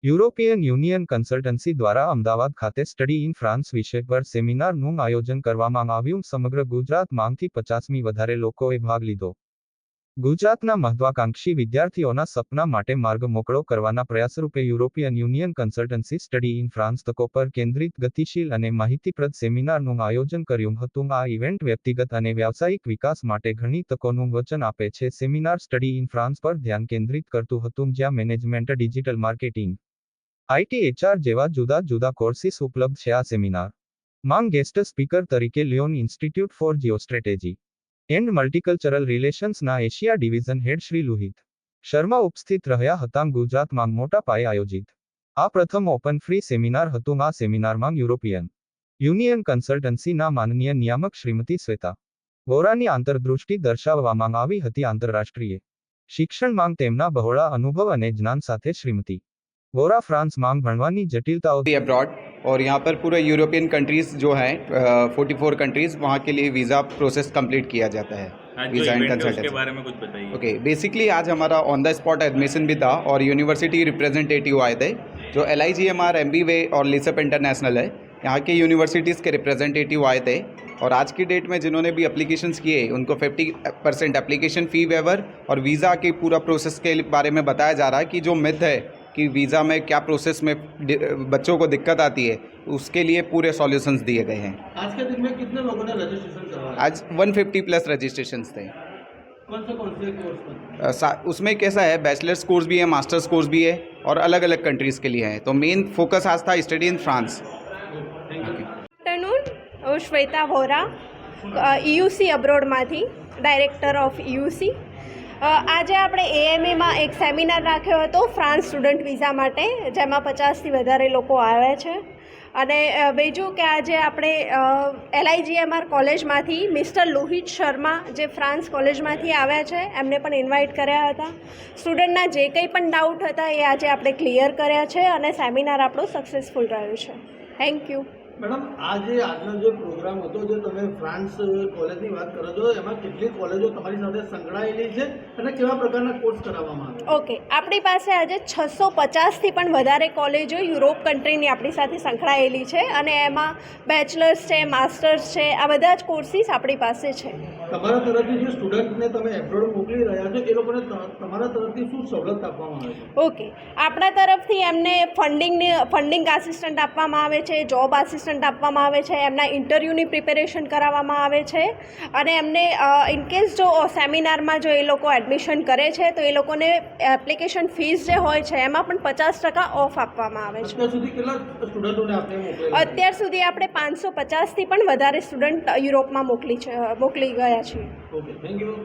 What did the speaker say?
European union consultancy દ્વારા અમદાવાદ ખાતે study in France વિષય પર સેમિનારનું આયોજન કરવામાં આવ્યું. સમગ્ર ગુજરાતમાંથી 50મી વધારે લોકોએ ભાગ લીધો. ગુજરાતના મહત્વાકાંક્ષી વિદ્યાર્થીઓના સપના માટે માર્ગ મોકળો કરવાના પ્રયાસરૂપે European union consultancy study in France તકો પર કેન્દ્રિત ગતિશીલ અને માહિતીપ્રદ સેમિનારનું આયોજન કર્યું હતું. આ ઇવેન્ટ વ્યક્તિગત અને વ્યાવસાયિક વિકાસ માટે ઘણી તકોનું વચન આપે છે. સેમિનાર સ્ટડી ઇન ફ્રાન્સ પર ધ્યાન કેન્દ્રિત કરતું હતું, જ્યાં management, digital marketing, IT, HR જેવા જુદા જુદા કોર્સિસ ઉપલબ્ધ છે. આ સેમિનાર માં ગેસ્ટ સ્પીકર તરીકે Lyon institute for geostrategy and multicultural રિલેશન્સના Asia division head Shri Luhit Sharma ઉપસ્થિત રહ્યા હતા. ગુજરાતમાં મોટા પાયે આયોજિત આ પ્રથમ ઓપન ફ્રી સેમિનાર હતું. આ સેમિનારમાં યુરોપિયન યુનિયન કન્સલ્ટન્સીના માનનીય નિયામક શ્રીમતી શ્વેતા વોરાની આંતરદૃષ્ટિ દર્શાવવામાં આવી હતી. આંતરરાષ્ટ્રીય શિક્ષણમાં તેમના બહોળા અનુભવ અને જ્ઞાન સાથે શ્રીમતી वोरा फ्रांस मांग भणवानी जटिलताओं अब्रॉड और यहाँ पर पूरे यूरोपियन कंट्रीज़ जो हैं 44 कंट्रीज़, वहाँ के लिए वीज़ा प्रोसेस कंप्लीट किया जाता है. वीज़ा एंड कंसल्टेंसी के बारे में कुछ बताइए. ओके, बेसिकली आज हमारा ऑन द स्पॉट एडमिशन भी था और यूनिवर्सिटी रिप्रेजेंटेटिव आए थे जो LIGMR, MBWay और लिसप इंटरनेशनल है, यहाँ के यूनिवर्सिटीज़ के रिप्रेजेंटेटिव आए थे. और आज की डेट में जिन्होंने भी एप्लीकेशंस किए उनको 50% एप्लीकेशन फ़ी वेवर और वीज़ा के पूरा प्रोसेस के बारे में बताया जा रहा है कि जो मिथ है कि वीज़ा में क्या प्रोसेस में बच्चों को दिक्कत आती है, उसके लिए पूरे सॉल्यूशंस दिए गए हैं. आज के दिन में कितने लोगों ने रजिस्ट्रेशन करवाया? आज 150 प्लस रजिस्ट्रेशंस थे. कौन से कोर्स पर? उसमें कैसा है, बैचलर्स कोर्स भी है, मास्टर्स कोर्स भी है और अलग अलग कंट्रीज़ के लिए है. तो मेन फोकस आज था स्टडी इन फ्रांस. હું શ્વેતા વોરા EUC અબ્રોડમાંથી ડાયરેક્ટર ઓફ EUC. આજે આપણે AMAમાં એક સેમિનાર રાખ્યો હતો ફ્રાન્સ સ્ટુડન્ટ વિઝા માટે, જેમાં 50થી વધારે લોકો આવ્યા છે. અને બીજું કે આજે આપણે LIGMR કોલેજમાંથી મિસ્ટર લુહિત શર્મા જે ફ્રાન્સ કોલેજમાંથી આવ્યા છે એમને પણ ઇન્વાઇટ કર્યા હતા. સ્ટુડન્ટના જે કંઈ પણ ડાઉટ હતા એ આજે આપણે ક્લિયર કર્યા છે અને સેમિનાર આપણો સક્સેસફુલ રહ્યો છે. Thank you. મેડમ, આજનો જે પ્રોગ્રામ હતો, જે તમે ફ્રાન્સ કોલેજની વાત કરો છો, એમાં કેટલી કોલેજો તમારી સાથે સંકળાયેલી છે અને કેવા પ્રકારના કોર્સ કરાવવામાં આવે? ઓકે, આપણી પાસે આજે 650થી પણ વધારે કોલેજો યુરોપ કન્ટ્રીની આપણી સાથે સંકળાયેલી છે અને એમાં બેચલર્સ છે, માસ્ટર્સ છે, આ બધા જ કોર્સિસ આપણી પાસે છે. તમારા તરફથી જે સ્ટુડન્ટને તમે એબ્રોડ મોકલી રહ્યા છો એ લોકોને તમારા તરફથી શું સવલત આપવામાં આવે છે? ઓકે, આપણા તરફથી એમને ફંડિંગ આસિસ્ટન્ટ આપવામાં આવે છે, જોબ આસિસ્ટન્ટ આપવામાં આવે છે, એમના ઇન્ટરવ્યૂની પ્રિપેરેશન કરાવવામાં આવે છે અને એમને ઇનકેસ જો સેમિનારમાં જો એ લોકો એડમિશન કરે છે તો એ લોકોને એપ્લિકેશન ફીસ જે હોય છે એમાં પણ 50% ઓફ આપવામાં આવે છે. અત્યાર સુધી કેટલા સ્ટુડન્ટોને આપણે મોકલેલા? અત્યાર સુધી આપણે 550થી પણ વધારે સ્ટુડન્ટ યુરોપમાં મોકલી ગયા છીએ. Okay, thank you.